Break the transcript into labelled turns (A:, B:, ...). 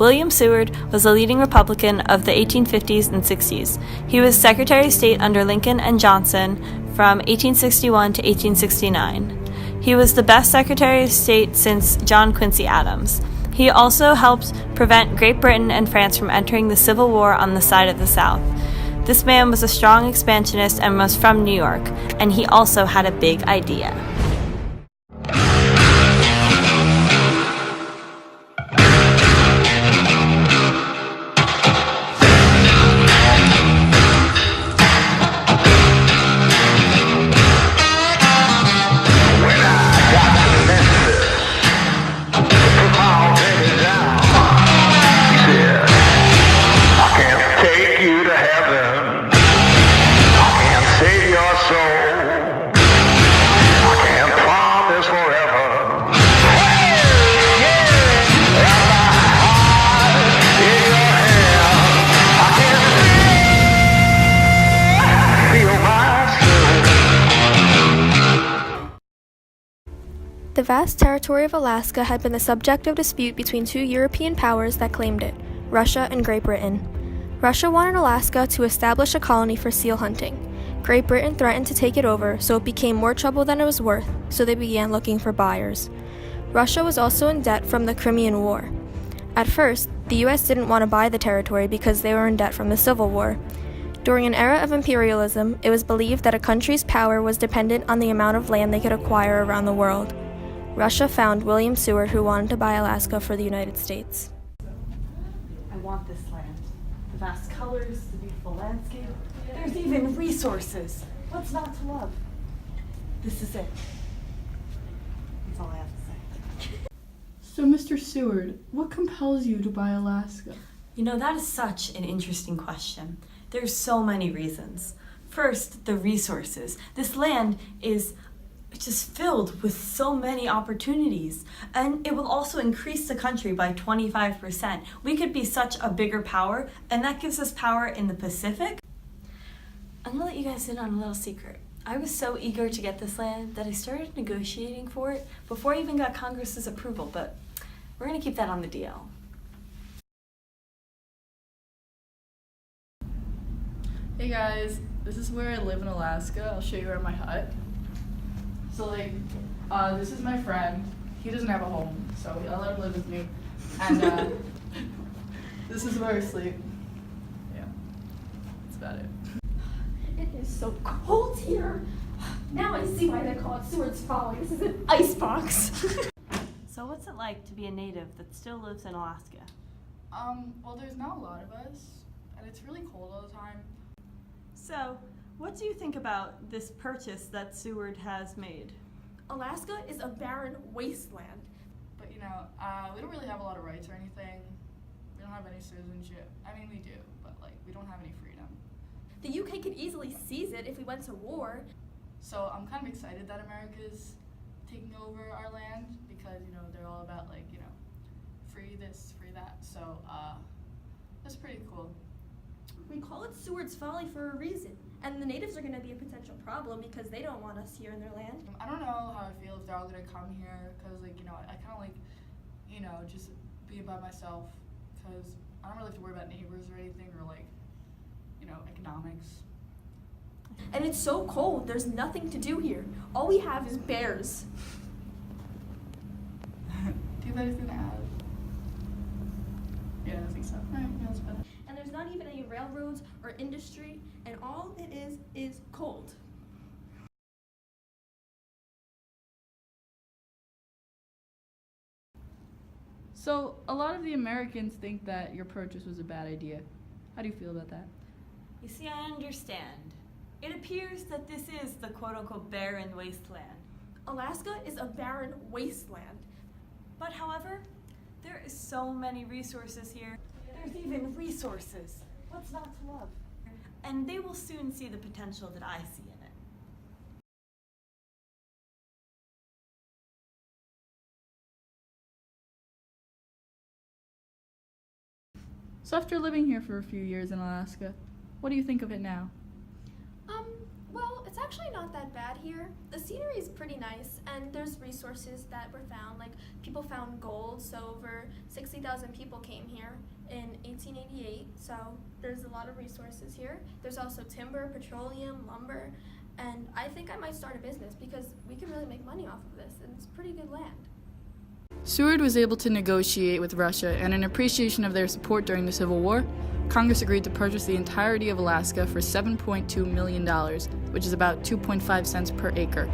A: William Seward was a leading Republican of the 1850s and 60s. He was Secretary of State under Lincoln and Johnson from 1861 to 1869. He was the best Secretary of State since John Quincy Adams. He also helped prevent Great Britain and France from entering the Civil War on the side of the South. This man was a strong expansionist and was from New York, and he also had a big idea.
B: The vast territory of Alaska had been the subject of dispute between two European powers that claimed it, Russia and Great Britain. Russia wanted Alaska to establish a colony for seal hunting. Great Britain threatened to take it over, so it became more trouble than it was worth, so they began looking for buyers. Russia was also in debt from the Crimean War. At first, the U.S. didn't want to buy the territory because they were in debt from the Civil War. During an era of imperialism, it was believed that a country's power was dependent on the amount of land they could acquire around the world. Russia found William Seward, who wanted to buy Alaska for the United States.
A: I want this land. The vast colors, the beautiful landscape. There's even resources. What's not to love? This is it. That's all I have to say.
C: So, Mr. Seward, what compels you to buy Alaska?
A: You know, that is such an interesting question. There's so many reasons. First, the resources. This land is just filled with so many opportunities, and it will also increase the country by 25%. We could be such a bigger power, and that gives us power in the Pacific. I'm gonna let you guys in on a little secret. I was so eager to get this land that I started negotiating for it before I even got Congress's approval, but we're gonna keep that on the DL.
C: Hey guys, this is where I live in Alaska. I'll show you around my hut. So this is my friend. He doesn't have a home, so I'll let him live with me. And this is where I sleep. Yeah, that's about it.
D: It is so cold here. Now I see why they call it Seward's Folly. This is an icebox.
A: So what's it like to be a native that still lives in Alaska?
C: Well, there's not a lot of us, and it's really cold all the time.
A: So, what do you think about this purchase that Seward has made?
D: Alaska is a barren wasteland.
C: But we don't really have a lot of rights or anything. We don't have any citizenship. I mean, we do, but we don't have any freedom.
D: The UK could easily seize it if we went to war.
C: So I'm kind of excited that America's taking over our land because, they're all about free this, free that. So that's pretty cool.
D: We call it Seward's Folly for a reason. And the natives are going to be a potential problem because they don't want us here in their land.
C: I don't know how I feel if they're all going to come here because, I kind of just being by myself because I don't really have to worry about neighbors or anything or, economics.
D: And it's so cold, there's nothing to do here. All we have is bears.
C: Do you have anything to add? Yeah, I think so. All right, yeah, that's better.
D: And there's not even any railroads or industry, and all it is cold.
C: So, a lot of the Americans think that your purchase was a bad idea. How do you feel about that?
A: You see, I understand. It appears that this is the quote-unquote barren wasteland.
D: Alaska is a barren wasteland.
A: But however, there is so many resources here. There's even resources. What's not to love? And they will soon see the potential that I see in it.
C: So after living here for a few years in Alaska, what do you think of it now?
D: Well, it's
B: actually not that bad here. The scenery is pretty nice, and there's resources that were found. Like, people found gold, so over 60,000 people came here in 1888, so there's a lot of resources here. There's also timber, petroleum, lumber, and I think I might start a business because we can really make money off of this, and it's pretty good land.
C: Seward was able to negotiate with Russia, and in appreciation of their support during the Civil War, Congress agreed to purchase the entirety of Alaska for $7.2 million, which is about 2.5 cents per acre.